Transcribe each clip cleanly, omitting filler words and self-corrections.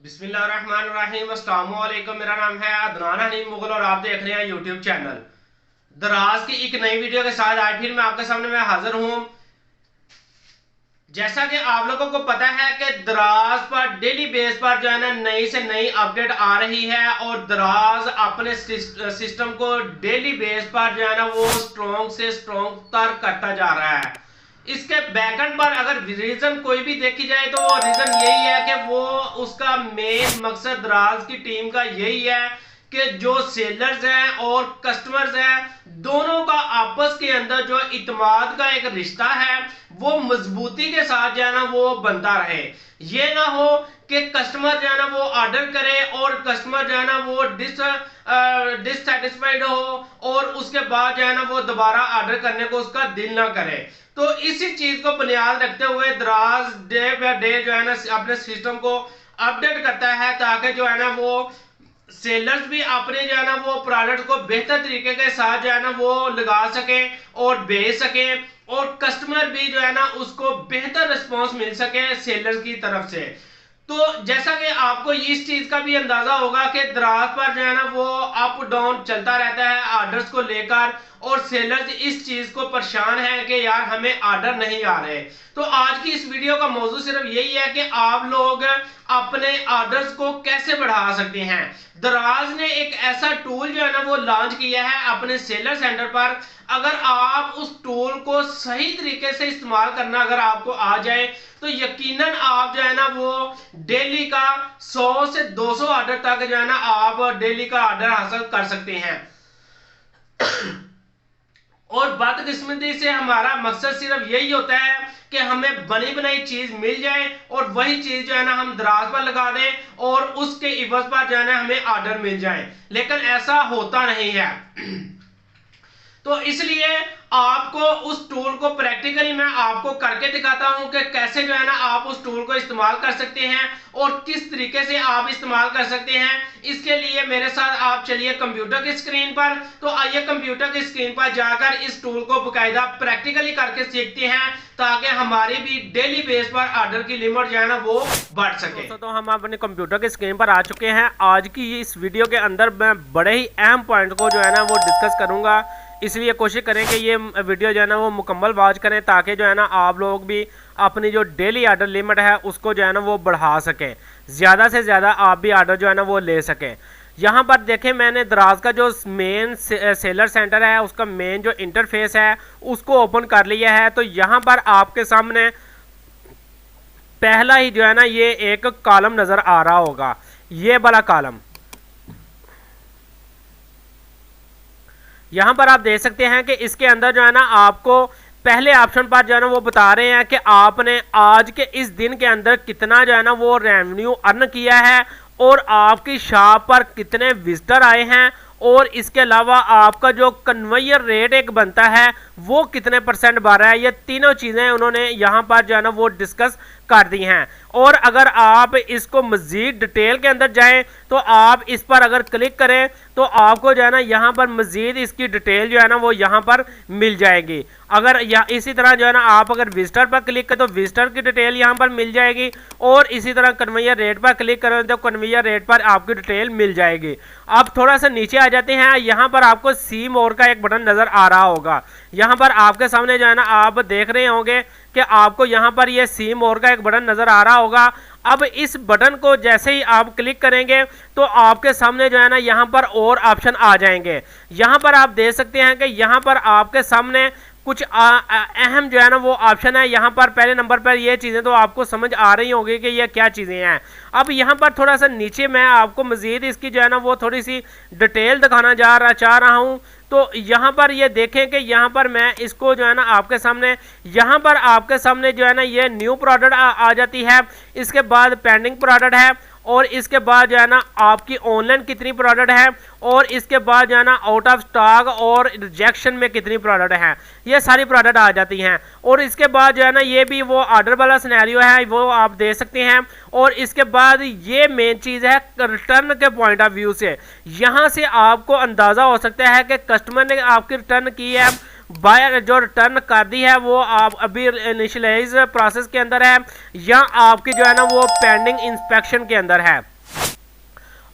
बिस्मिल्लाहिर्रहमानिर्रहीम। अस्सलामु अलैकुम। मेरा नाम है अदनान हनीफ मुगल और आप देख रहे हैं यूट्यूब चैनल दराज की एक नई वीडियो के साथ आज फिर मैं आपके सामने हाजिर हूं। जैसा कि आप लोगों को पता है कि दराज पर डेली बेस पर जो है ना नई से नई अपडेट आ रही है और दराज अपने सिस्टम को डेली बेस पर जो है ना वो स्ट्रॉन्ग से स्ट्रॉन्ग तर करता जा रहा है। इसके बैकएंड पर अगर रीजन कोई भी देखी जाए तो रीजन यही है कि वो उसका मेन मकसद दराज की टीम का यही है कि जो सेलर्स हैं और कस्टमर्स हैं दोनों का आपस के अंदर जो इत्मीनान का एक रिश्ता है वो मजबूती के साथ जो है ना वो बनता रहे। ये ना हो कि कस्टमर जो है ना वो ऑर्डर करे और कस्टमर जो है ना वो डिससेटिस्फाइड हो और उसके बाद जो है ना वो दोबारा ऑर्डर करने को उसका दिल ना करे। तो इसी चीज को बुनियाद रखते हुए दराज डे बाय डे जो है ना अपने सिस्टम को अपडेट करता है ताकि जो है ना वो सेलर्स भी अपने जो है ना वो प्रोडक्ट को बेहतर तरीके के साथ जो है ना वो लगा सके और बेच सके और कस्टमर भी जो है ना उसको बेहतर रिस्पांस मिल सके सेलर की तरफ से। तो जैसा कि आपको इस चीज का भी अंदाजा होगा कि दराज पर जो है ना वो अप डाउन चलता रहता है ऑर्डर्स को लेकर और सेलर्स इस चीज को परेशान है कि यार हमें ऑर्डर नहीं आ रहे। तो आज की इस वीडियो का मौजू सिर्फ यही है कि आप लोग अपने ऑर्डर्स को कैसे बढ़ा सकते हैं। दराज ने एक ऐसा टूल जो है ना वो लॉन्च किया है अपने सेलर सेंटर पर। अगर आप उस टूल को सही तरीके से इस्तेमाल करना अगर आपको आ जाए तो यकीनन आप जो है ना वो डेली का 100 से 200 ऑर्डर तक जो है ना आप डेली का ऑर्डर हासिल कर सकते हैं। और बदकिस्मती से हमारा मकसद सिर्फ यही होता है कि हमें बनी बनाई चीज मिल जाए और वही चीज जो है ना हम दराज पर लगा दें और उसके इवज पर जो है ना हमें ऑर्डर मिल जाए, लेकिन ऐसा होता नहीं है। तो इसलिए आपको उस टूल को प्रैक्टिकली मैं आपको करके दिखाता हूं कि कैसे जो है ना आप उस टूल को इस्तेमाल कर सकते हैं और किस तरीके से आप इस्तेमाल कर सकते हैं। इसके लिए मेरे साथ आप चलिए कंप्यूटर की स्क्रीन पर। तो आइए कंप्यूटर की स्क्रीन पर जाकर इस टूल को बाकायदा प्रैक्टिकली करके सीखते हैं ताकि हमारी भी डेली बेस पर ऑर्डर की लिमिट जो है ना वो बढ़ सके। तो हम अपने कंप्यूटर की स्क्रीन पर आ चुके हैं। आज की इस वीडियो के अंदर मैं बड़े ही अहम पॉइंट को जो है ना वो डिस्कस करूंगा, इसलिए कोशिश करें कि ये वीडियो जो है ना वो मुकम्मल वॉच करें ताकि जो है ना आप लोग भी अपनी जो डेली ऑर्डर लिमिट है उसको जो है ना वो बढ़ा सकें, ज़्यादा से ज़्यादा आप भी ऑर्डर जो है ना वो ले सकें। यहाँ पर देखें मैंने दराज का जो मेन सेलर सेंटर है उसका मेन जो इंटरफेस है उसको ओपन कर लिया है। तो यहाँ पर आपके सामने पहला ही जो है ना ये एक कॉलम नज़र आ रहा होगा, ये वाला कॉलम। यहाँ पर आप देख सकते हैं कि इसके अंदर जो है ना आपको पहले ऑप्शन पर जो है ना वो बता रहे हैं कि आपने आज के इस दिन के अंदर कितना जो है ना वो रेवेन्यू अर्न किया है और आपकी शॉप पर कितने विजिटर आए हैं और इसके अलावा आपका जो कन्वेयर रेट एक बनता है वो कितने % बढ़ रहा है। ये तीनों चीज़ें उन्होंने यहाँ पर जो है ना वो डिस्कस कर दी हैं। और अगर आप इसको मज़ीद डिटेल के अंदर जाएं तो आप इस पर अगर क्लिक करें तो आपको जो है ना यहाँ पर मज़ीद इसकी डिटेल जो है ना वो यहाँ पर मिल जाएगी। अगर इसी तरह जो है ना आप अगर विजिटर पर क्लिक करें तो विजिटर की डिटेल यहाँ पर मिल जाएगी और इसी तरह कन्वेयर रेट पर क्लिक करें तो कन्वेयर रेट पर आपकी डिटेल मिल जाएगी। आप थोड़ा सा नीचे आ जाते हैं, यहाँ पर आपको सी मोर का एक बटन नज़र आ रहा होगा। यहाँ पर आपके सामने जो है ना आप देख रहे होंगे कि आपको यहाँ पर ये सी मोर का एक बटन नज़र आ रहा होगा। अब इस बटन को जैसे ही आप क्लिक करेंगे तो आपके सामने जो है ना यहाँ पर और ऑप्शन आ जाएंगे। यहाँ पर आप देख सकते हैं कि यहाँ पर आपके सामने कुछ अहम जो है ना वो ऑप्शन है। यहाँ पर पहले नंबर पर ये चीज़ें तो आपको समझ आ रही होंगी कि ये क्या चीज़ें हैं। अब यहाँ पर थोड़ा सा नीचे मैं आपको मज़ीद इसकी जो है ना वो थोड़ी सी डिटेल दिखाना चाह रहा हूँ। तो यहाँ पर ये देखें कि यहाँ पर मैं इसको जो है ना आपके सामने यहाँ पर आपके सामने जो है ना ये न्यू प्रोडक्ट आ जाती है, इसके बाद पेंडिंग प्रोडक्ट है और इसके बाद जो है ना आपकी ऑनलाइन कितनी प्रोडक्ट है और इसके बाद जो है ना आउट ऑफ स्टॉक और रिजेक्शन में कितनी प्रोडक्ट हैं, ये सारी प्रोडक्ट आ जाती हैं। और इसके बाद जो है ना ये भी वो ऑर्डर वाला सिनेरियो है वो आप देख सकते हैं। और इसके बाद ये मेन चीज़ है रिटर्न के पॉइंट ऑफ व्यू से, यहाँ से आपको अंदाज़ा हो सकता है कि कस्टमर ने आपकी रिटर्न की है, बायर जो रिटर्न कर दी है वो आप अभी इनिशियलाइज प्रोसेस के अंदर है या आपकी जो है ना वो पेंडिंग इंस्पेक्शन के अंदर है।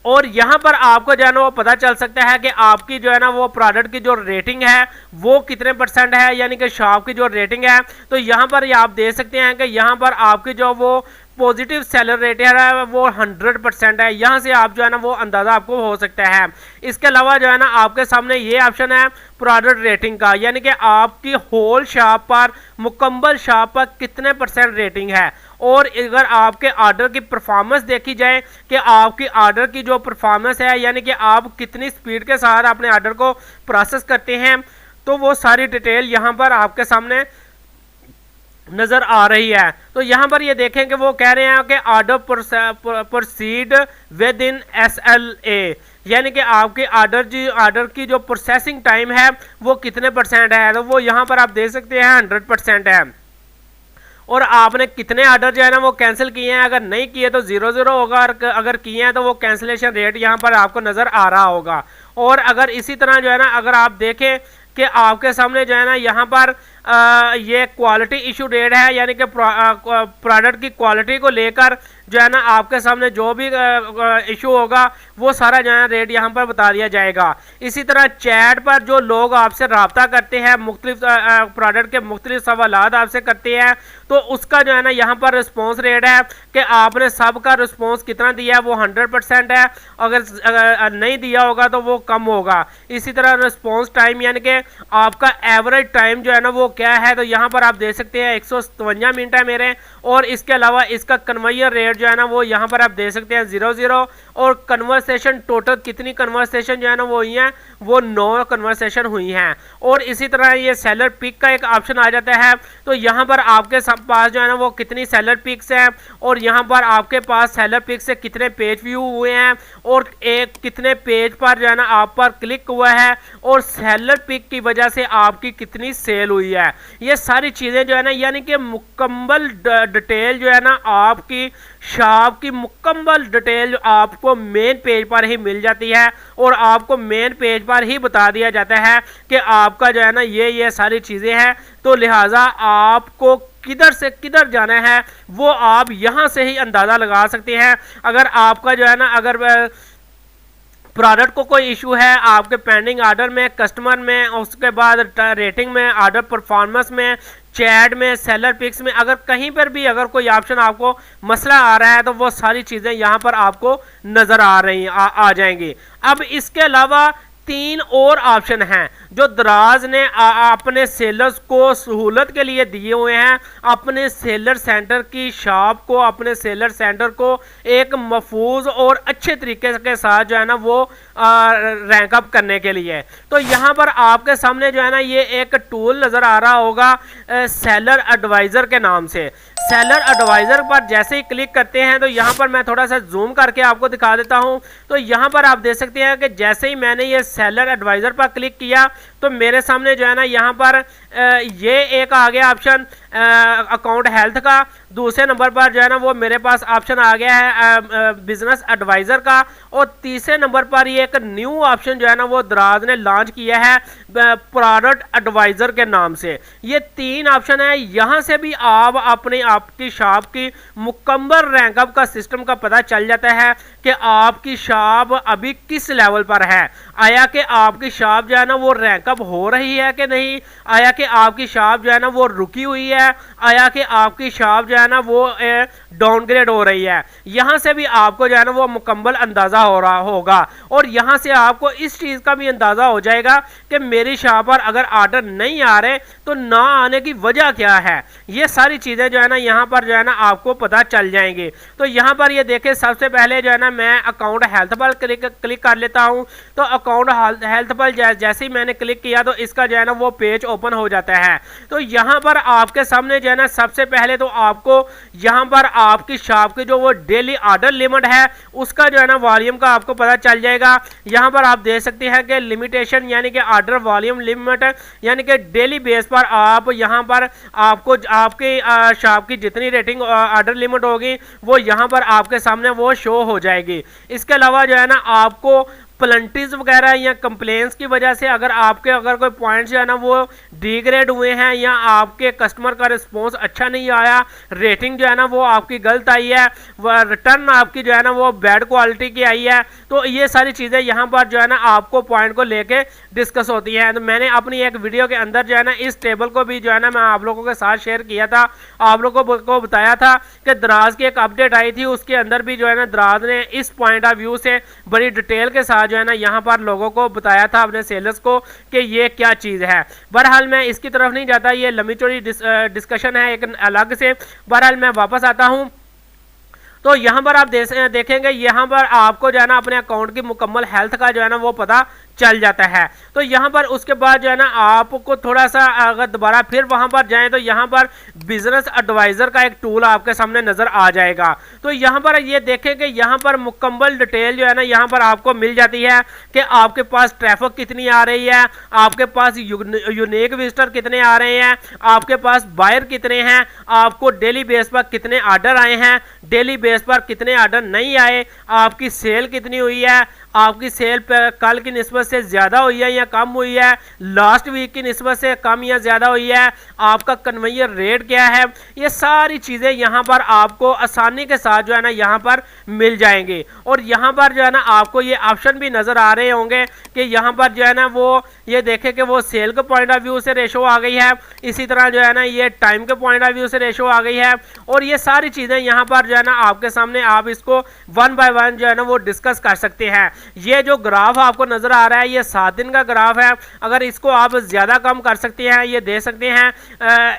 और यहाँ पर आपको जो है ना वो पता चल सकता है कि आपकी जो है ना वो प्रोडक्ट की जो रेटिंग है वो कितने परसेंट है, यानी कि शॉप की जो रेटिंग है। तो यहाँ पर ये आप देख सकते हैं कि यहाँ पर आपकी जो वो पॉजिटिव सेलर रेट है वो 100% है। यहाँ से आप जो है ना वो अंदाज़ा आपको हो सकता है। इसके अलावा जो है ना आपके सामने ये ऑप्शन है प्रोडक्ट रेटिंग का, यानी कि आपकी होल शॉप पर, मुकम्मल शॉप पर कितने परसेंट रेटिंग है। और अगर आपके ऑर्डर की परफॉर्मेंस देखी जाए कि आपकी ऑर्डर की जो परफॉर्मेंस है, यानी कि आप कितनी स्पीड के साथ अपने ऑर्डर को प्रोसेस करते हैं, तो वो सारी डिटेल यहाँ पर आपके सामने नजर आ रही है। तो यहाँ पर ये देखें कि वो कह रहे हैं कि order proceed with in SLA, यानी कि आपके ऑर्डर की जो प्रोसेसिंग टाइम है वो कितने परसेंट है। तो वो यहाँ पर आप देख सकते हैं 100% है। और आपने कितने ऑर्डर जो है ना वो कैंसिल किए हैं, अगर नहीं किए तो 0 होगा, और अगर किए हैं तो वो कैंसिलेशन रेट यहाँ पर आपको नज़र आ रहा होगा। और अगर इसी तरह जो है ना अगर आप देखें कि आपके सामने जो है ना यहाँ पर ये क्वालिटी इशू डेट है, यानी कि प्रोडक्ट की क्वालिटी को लेकर जो है ना आपके सामने जो भी इशू होगा वो सारा जो है रेट यहाँ पर बता दिया जाएगा। इसी तरह चैट पर जो लोग आपसे रब्ता करते हैं, मुख्तलिफ प्रोडक्ट के मुख्तलिफ सवालात आपसे करते हैं, तो उसका जो है ना यहाँ पर रिस्पॉन्स रेट है कि आपने सबका रिस्पॉन्स कितना दिया है, वो 100% है। अगर नहीं दिया होगा तो वो कम होगा। इसी तरह रिस्पॉन्स टाइम, यानी कि आपका एवरेज टाइम जो है ना वो क्या है, तो यहाँ पर आप देख सकते हैं 157 मिनट है मेरे। और इसके अलावा इसका कन्वर्जन रेट जो है ना वो यहाँ पर आप देख सकते हैं 0 और कन्वर्सेशन टोटल कितनी कन्वर्सेशन जो है ना वो हुई हैं, वो 9 कन्वर्सेशन हुई हैं। और इसी तरह ये सेलर पिक का एक ऑप्शन आ जाता है, तो यहाँ पर आपके पास जो है ना वो कितनी सेलर पिक्स हैं, और यहाँ पर आपके पास सेलर पिक से कितने पेज व्यू हुए हैं, और एक कितने पेज पर जो है ना आप पर क्लिक हुआ है, और सेलर पिक की वजह से आपकी कितनी सेल हुई है। ये सारी चीज़ें जो है ना, यानी कि मुकम्मल डिटेल जो है ना आपकी शॉप की मुकम्मल डिटेल आपको मेन पेज पर ही मिल जाती है, और आपको मेन पेज पर ही बता दिया जाता है कि आपका जो है ना ये सारी चीज़ें हैं। तो लिहाजा आपको किधर से किधर जाना है वो आप यहाँ से ही अंदाज़ा लगा सकते हैं। अगर आपका जो है ना अगर प्रोडक्ट को कोई इशू है आपके पेंडिंग ऑर्डर में, कस्टमर में, उसके बाद रेटिंग में, ऑर्डर परफॉर्मेंस में, चैट में, सेलर पिक्स में, अगर कहीं पर भी अगर कोई ऑप्शन आपको मसला आ रहा है तो वो सारी चीज़ें यहाँ पर आपको नज़र आ रही आ जाएंगी। अब इसके अलावा 3 और ऑप्शन हैं जो दराज ने अपने सेलर्स को सहूलत के लिए दिए हुए हैं, अपने सेलर सेंटर की शॉप को, अपने सेलर सेंटर को एक महफूज और अच्छे तरीके के साथ जो है ना वो रैंक अप करने के लिए। तो यहाँ पर आपके सामने जो है ना ये एक टूल नज़र आ रहा होगा सेलर एडवाइज़र के नाम से। सेलर एडवाइज़र पर जैसे ही क्लिक करते हैं तो यहाँ पर मैं थोड़ा सा जूम करके आपको दिखा देता हूँ। तो यहाँ पर आप देख सकते हैं कि जैसे ही मैंने ये सेलर एडवाइज़र पर क्लिक किया तो मेरे सामने जो है ना यहाँ पर ये एक आ गया ऑप्शन अकाउंट हेल्थ का। दूसरे नंबर पर जो है ना वो मेरे पास ऑप्शन आ गया है बिजनेस एडवाइज़र का, और तीसरे नंबर पर ये एक न्यू ऑप्शन जो है ना वो दराज ने लॉन्च किया है प्रोडक्ट एडवाइज़र के नाम से। ये 3 ऑप्शन है, यहाँ से भी आप अपने आपकी शॉप की मुकम्मल रैंकअप का सिस्टम का पता चल जाता है कि आपकी शॉप अभी किस लेवल पर है। आया कि आपकी शॉप जो है ना वो रैंकअप हो रही है कि नहीं, आया कि आपकी शॉप जो है ना वो रुकी हुई है, आया कि आपकी शॉप जो है ना वो डाउनग्रेड हो रही है। यहाँ से भी आपको जो है ना वो मुकम्मल अंदाज़ा हो रहा होगा, और यहाँ से आपको इस चीज़ का भी अंदाज़ा हो जाएगा कि मेरी शॉप पर अगर ऑर्डर नहीं आ रहे तो ना आने की वजह क्या है। ये सारी चीज़ें जो है ना यहाँ पर जो है ना आपको पता चल जाएंगी। तो यहाँ पर ये देखें, सबसे पहले जो है ना मैं अकाउंट हेल्थ पर क्लिक कर लेता हूँ। तो अकाउंट हेल्थ पर जैसे ही मैंने क्लिक किया तो इसका जो है ना वो पेज ओपन हो जाता है। तो यहाँ पर आपके सामने जो है ना सबसे पहले तो आपको यहाँ पर आपकी शॉप की जो वो डेली ऑर्डर लिमिट है उसका जो है ना वॉल्यूम का आपको पता चल जाएगा। यहाँ पर आप देख सकते हैं कि लिमिटेशन यानी कि ऑर्डर वॉल्यूम लिमिट, यानी कि डेली बेस पर आप यहाँ पर आपको आपके शॉप की जितनी रेटिंग ऑर्डर लिमिट होगी वो यहाँ पर आपके सामने वो शो हो जाएगी। इसके अलावा जो है ना आपको प्लंटीज वगैरह या कंप्लेंट्स की वजह से अगर कोई पॉइंट्स जो है ना वो डिग्रेड हुए हैं या आपके कस्टमर का रिस्पॉन्स अच्छा नहीं आया, रेटिंग जो है ना वो आपकी गलत आई है, रिटर्न आपकी जो है ना वो बैड क्वालिटी की आई है, तो ये सारी चीज़ें यहाँ पर जो है ना आपको पॉइंट को लेके डिस्कस होती हैं। तो मैंने अपनी एक वीडियो के अंदर जो है ना इस टेबल को भी जो है ना मैं आप लोगों के साथ शेयर किया था, आप लोगों को बताया था कि दराज की एक अपडेट आई थी, उसके अंदर भी जो है ना दराज ने इस पॉइंट ऑफ व्यू से बड़ी डिटेल के साथ जो है ना यहाँ पर लोगों को बताया था, अपने सेलर्स को, कि ये क्या चीज़ है। बहरहाल मैं इसकी तरफ नहीं जाता, ये लंबी चौड़ी डिस्कशन है एक अलग से। बहरहाल मैं वापस आता हूँ। तो यहाँ पर आप देखेंगे यहाँ पर आपको जो है ना अपने अकाउंट की मुकम्मल हेल्थ का जो है ना वो पता चल जाता है। तो यहाँ पर उसके बाद जो है ना आपको थोड़ा सा अगर दोबारा फिर वहाँ पर जाएं तो यहाँ पर बिजनेस एडवाइज़र का एक टूल आपके सामने नज़र आ जाएगा। तो यहाँ पर ये देखें कि यहाँ पर मुकम्मल डिटेल जो है ना यहाँ पर आपको मिल जाती है कि आपके पास ट्रैफिक कितनी आ रही है, आपके पास यूनिक विजिटर कितने आ रहे हैं, आपके पास बायर कितने हैं, आपको डेली बेस पर कितने आर्डर आए हैं, डेली बेस पर कितने आर्डर नहीं आए, आपकी सेल कितनी हुई है, आपकी सेल पर कल की निस्बत से ज़्यादा हुई है या कम हुई है, लास्ट वीक की निस्बत से कम या ज़्यादा हुई है, आपका कन्वेयर रेट क्या है, ये सारी चीज़ें यहाँ पर आपको आसानी के साथ जो है ना यहाँ पर मिल जाएंगे। और यहाँ पर जो है ना आपको ये ऑप्शन भी नज़र आ रहे होंगे कि यहाँ पर जो है ना वो ये देखें कि वो सेल के पॉइंट ऑफ व्यू से रेशो आ गई है, इसी तरह जो है ना ये टाइम के पॉइंट ऑफ व्यू से रेशो आ गई है, और ये सारी चीज़ें यहाँ पर जो है ना आपके सामने आप इसको वन बाय वन जो है ना वो डिस्कस कर सकते हैं। ये जो ग्राफ आपको नजर आ रहा है ये 7 दिन का ग्राफ है, अगर इसको आप ज़्यादा कम कर सकते हैं ये दे सकते हैं,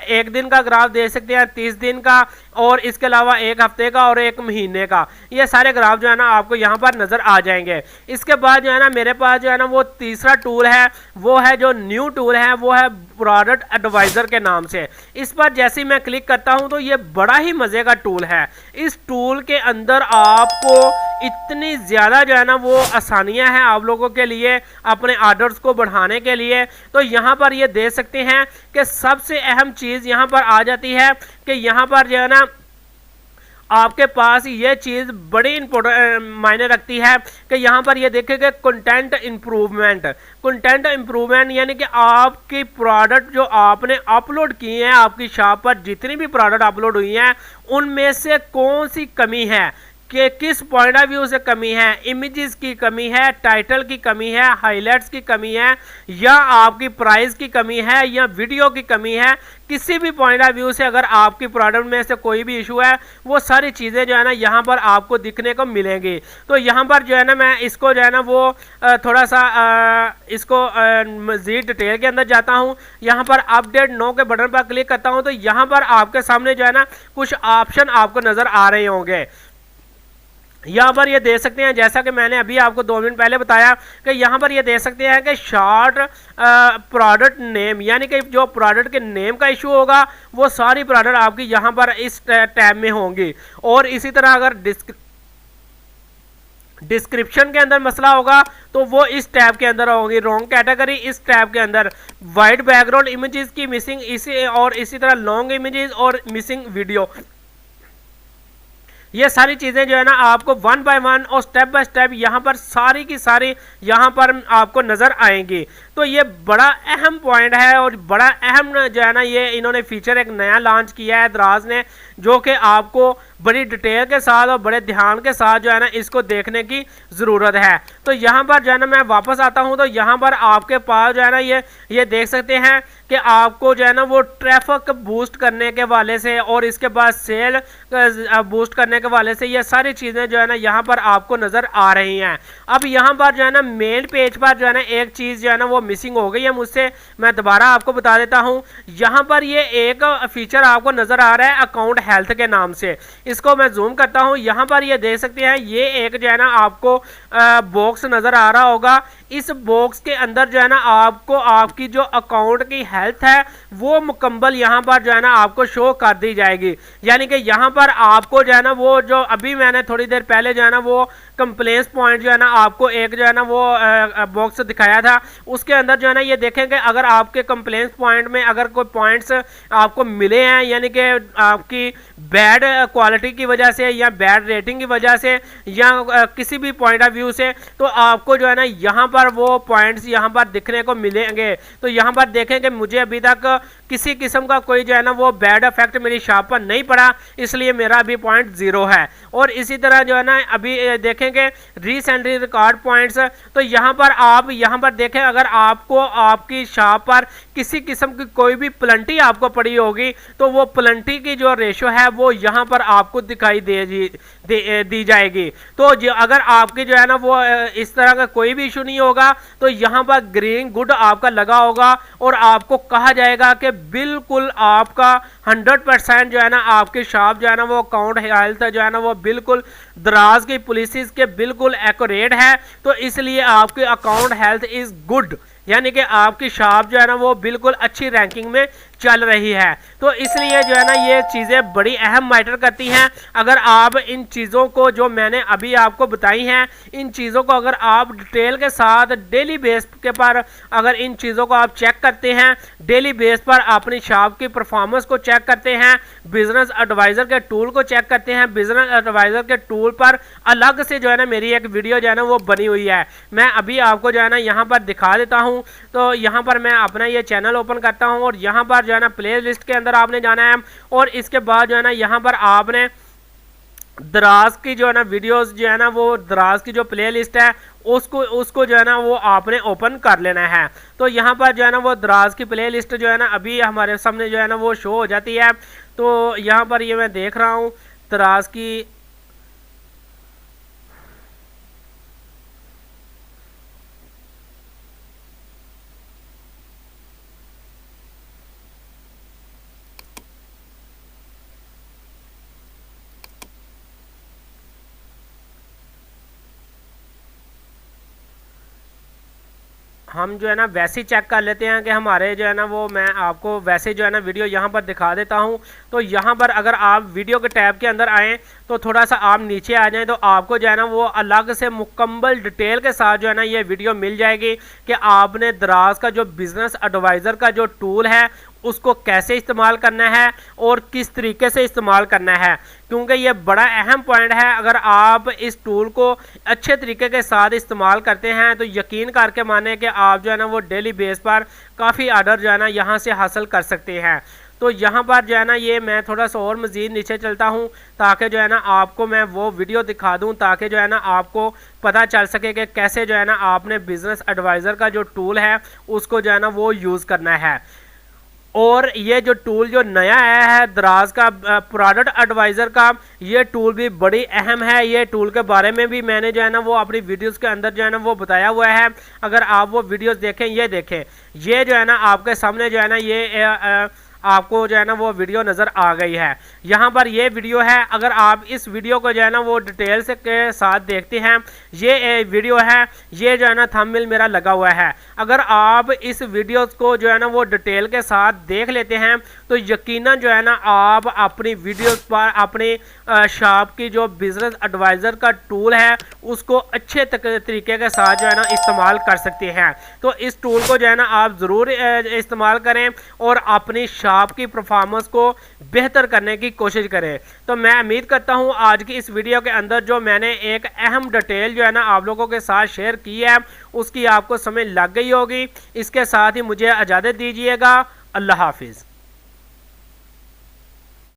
एक दिन का ग्राफ दे सकते हैं, 30 दिन का, और इसके अलावा एक हफ्ते का और एक महीने का, ये सारे ग्राफ जो है ना आपको यहाँ पर नज़र आ जाएंगे। इसके बाद जो है ना मेरे पास जो है ना वो तीसरा टूल है, वो है जो न्यू टूल है, वो है प्रोडक्ट एडवाइज़र के नाम से। इस पर जैसे ही मैं क्लिक करता हूँ तो ये बड़ा ही मज़े का टूल है। इस टूल के अंदर आपको इतनी ज़्यादा जो है ना वो आसानियाँ हैं आप लोगों के लिए अपने ऑर्डर्स को बढ़ाने के लिए। तो यहाँ पर ये दे सकते हैं कि सबसे अहम चीज़ यहाँ पर आ जाती है कि यहाँ पर जो है ना आपके पास ये चीज़ बड़ी इंपॉर्टेंट मायने रखती है कि यहाँ पर ये देखेंगे कंटेंट इम्प्रूवमेंट यानी कि आपकी प्रोडक्ट जो आपने अपलोड किए हैं, आपकी शॉप पर जितनी भी प्रोडक्ट अपलोड हुई हैं उनमें से कौन सी कमी है, कि किस पॉइंट ऑफ व्यू से कमी है, इमेजेस की कमी है, टाइटल की कमी है, हाइलाइट्स की कमी है, या आपकी प्राइस की कमी है, या वीडियो की कमी है, किसी भी पॉइंट ऑफ व्यू से अगर आपकी प्रोडक्ट में से कोई भी इशू है वो सारी चीज़ें जो है ना यहाँ पर आपको दिखने को मिलेंगी। तो यहाँ पर जो है ना मैं इसको जो है ना वो थोड़ा सा इसको मज़ीद डिटेल के अंदर जाता हूँ। यहाँ पर अपडेट नो के बटन पर क्लिक करता हूँ तो यहाँ पर आपके सामने जो है ना कुछ ऑप्शन आपको नज़र आ रहे होंगे। यहाँ पर ये दे सकते हैं, जैसा कि मैंने अभी आपको 2 मिनट पहले बताया कि यहाँ पर ये दे सकते हैं कि शॉर्ट प्रोडक्ट नेम, यानी कि जो प्रोडक्ट के नेम का इशू होगा वो सारी प्रोडक्ट आपकी यहाँ पर इस टैब में होंगी। और इसी तरह अगर डिस्क्रिप्शन के अंदर मसला होगा तो वो इस टैब के अंदर होगी, रॉन्ग कैटेगरी इस टैब के अंदर, वाइट बैकग्राउंड इमेजेस की मिसिंग इसी तरह लॉन्ग इमेजेस और मिसिंग वीडियो, ये सारी चीज़ें जो है ना आपको वन बाय वन और स्टेप बाय स्टेप यहाँ पर सारी की सारी यहाँ पर आपको नज़र आएंगी। तो ये बड़ा अहम पॉइंट है और बड़ा अहम जो है ना ये इन्होंने फीचर एक नया लॉन्च किया है दराज ने, जो कि आपको बड़ी डिटेल के साथ और बड़े ध्यान के साथ जो है ना इसको देखने की ज़रूरत है। तो यहाँ पर जो है ना मैं वापस आता हूँ तो यहाँ पर आपके पास जो है ना ये देख सकते हैं कि आपको जो है ना वो ट्रैफिक बूस्ट करने के वाले से और इसके बाद सेल बूस्ट करने के वाले से ये सारी चीज़ें जो है ना यहाँ पर आपको नज़र आ रही हैं। अब यहाँ पर जो है ना मेन पेज पर जो है ना एक चीज़ जो है ना वो मिसिंग हो गई है मुझसे, मैं दोबारा आपको बता देता हूँ। यहाँ पर ये एक फीचर आपको नज़र आ रहा है अकाउंट हेल्थ के नाम से, इसको मैं जूम करता हूँ। यहाँ पर ये देख सकते हैं ये एक जो है ना आपको बॉक्स नज़र आ रहा होगा, इस बॉक्स के अंदर जो है ना आपको आपकी जो अकाउंट की हेल्थ है वो मुकम्मल यहाँ पर जो है ना आपको शो कर दी जाएगी। यानी कि यहाँ पर आपको जो है ना वो जो अभी मैंने थोड़ी देर पहले जो है ना वो कंप्लेंट्स पॉइंट जो है ना आपको एक जो है ना वो बॉक्स दिखाया था, उसके अंदर जो है ना ये देखेंगे अगर आपके कंप्लेंट्स पॉइंट में अगर कोई पॉइंट्स आपको मिले हैं, यानी कि आपकी बैड क्वालिटी की वजह से या बैड रेटिंग की वजह से या किसी भी पॉइंट ऑफ व्यू से, तो आपको जो है ना यहाँ पर वो पॉइंट्स यहाँ पर दिखने को मिलेंगे। तो यहाँ पर देखेंगे मुझे अभी तक किसी किस्म का कोई जो है ना वो बैड इफेक्ट मेरी शॉप पर नहीं पड़ा, इसलिए मेरा अभी पॉइंट 0 है। और इसी तरह जो है ना अभी देखेंगे रिसेंटली रिकॉर्ड पॉइंट्स, तो यहाँ पर आप यहाँ पर देखें अगर आपको आपकी शॉप पर किसी किस्म की कोई भी प्लंटी आपको पड़ी होगी तो वो प्लंटी की जो रेशो है वो यहाँ पर आपको दिखाई दी जाएगी। तो अगर आपकी जो है ना वो इस तरह का कोई भी इशू नहीं होगा तो यहाँ पर ग्रीन गुड आपका लगा होगा और आपको कहा जाएगा कि बिल्कुल आपका 100% जो है ना आपकी शॉप जो है ना वो अकाउंट हेल्थ जो है ना वो बिल्कुल दराज की पॉलिसीज के बिल्कुल एक्यूरेट है। तो इसलिए आपकी अकाउंट हेल्थ इज गुड, यानी कि आपकी शॉप जो है ना वो बिल्कुल अच्छी रैंकिंग में चल रही है। तो इसलिए जो है ना ये चीज़ें बड़ी अहम मैटर करती हैं। अगर आप इन चीज़ों को जो मैंने अभी आपको बताई हैं, इन चीज़ों को अगर आप डिटेल के साथ डेली बेस के पर अगर इन चीज़ों को आप चेक करते हैं, डेली बेस पर अपनी शॉप की परफॉर्मेंस को चेक करते हैं, बिजनेस एडवाइज़र के टूल को चेक करते हैं, बिजनेस एडवाइज़र के टूल पर अलग से जो है ना मेरी एक वीडियो जो है ना वो बनी हुई है, मैं अभी आपको जो है ना यहाँ पर दिखा देता हूँ। तो यहाँ पर मैं अपना ये चैनल ओपन करता हूँ और यहाँ पर जो है ना प्ले लिस्ट के अंदर आपने जाना है और इसके बाद जो है ना यहाँ पर आपने दराज की जो है ना वीडियोस जो है ना वो दराज की जो प्ले लिस्ट है उसको जो है ना वो आपने ओपन कर लेना है। तो यहाँ पर जो है ना वो दराज की प्ले लिस्ट जो है ना अभी हमारे सामने जो है ना वो शो हो जाती है। तो यहाँ पर ये मैं देख रहा हूँ दराज की हम जो है ना वैसे ही चेक कर लेते हैं कि हमारे जो है ना वो मैं आपको वैसे जो है ना वीडियो यहाँ पर दिखा देता हूँ। तो यहाँ पर अगर आप वीडियो के टैब के अंदर आएँ तो थोड़ा सा आप नीचे आ जाएं तो आपको जो है ना वो अलग से मुकम्मल डिटेल के साथ जो है ना ये वीडियो मिल जाएगी कि आपने दराज का जो बिज़नेस एडवाइज़र का जो टूल है उसको कैसे इस्तेमाल करना है और किस तरीके से इस्तेमाल करना है, क्योंकि ये बड़ा अहम पॉइंट है। अगर आप इस टूल को अच्छे तरीके के साथ इस्तेमाल करते हैं तो यकीन करके माने कि आप जो है ना वो डेली बेस पर काफ़ी आर्डर जो है ना यहाँ से हासिल कर सकते हैं। तो यहाँ पर जो है ना ये मैं थोड़ा सा और मज़ीद नीचे चलता हूँ ताकि जो है ना आपको मैं वो वीडियो दिखा दूँ, ताकि जो है ना आपको पता चल सके कि कैसे जो है ना आपने बिज़नेस एडवाइज़र का जो टूल है उसको जो है ना वो यूज़ करना है। और ये जो टूल जो नया आया है दराज का प्रोडक्ट एडवाइज़र का, ये टूल भी बड़ी अहम है। ये टूल के बारे में भी मैंने जो है ना वो अपनी वीडियोस के अंदर जो है ना वो बताया हुआ है। अगर आप वो वीडियोस देखें, ये देखें, ये जो है ना आपके सामने जो है ना ये आपको जो है ना वो वीडियो नज़र आ गई है। यहाँ पर ये वीडियो है। अगर आप इस वीडियो को जो है ना वो डिटेल से के साथ देखते हैं, ये वीडियो है, ये जो है ना थंबनेल मेरा लगा हुआ है। अगर आप इस वीडियो को जो है ना वो डिटेल के साथ देख लेते हैं तो यकीनन जो है ना आप अपनी वीडियोस पर अपनी शॉप की जो बिज़नेस एडवाइज़र का टूल है उसको अच्छे तरीके के साथ जो है ना इस्तेमाल कर सकते हैं। तो इस टूल को जो है ना आप ज़रूर इस्तेमाल करें और अपनी शॉप की परफॉर्मेंस को बेहतर करने की कोशिश करें। तो मैं उम्मीद करता हूं आज की इस वीडियो के अंदर जो मैंने एक अहम डिटेल जो है ना आप लोगों के साथ शेयर की है उसकी आपको समझ लग गई होगी। इसके साथ ही मुझे इजाज़त दीजिएगा। अल्लाह हाफिज़।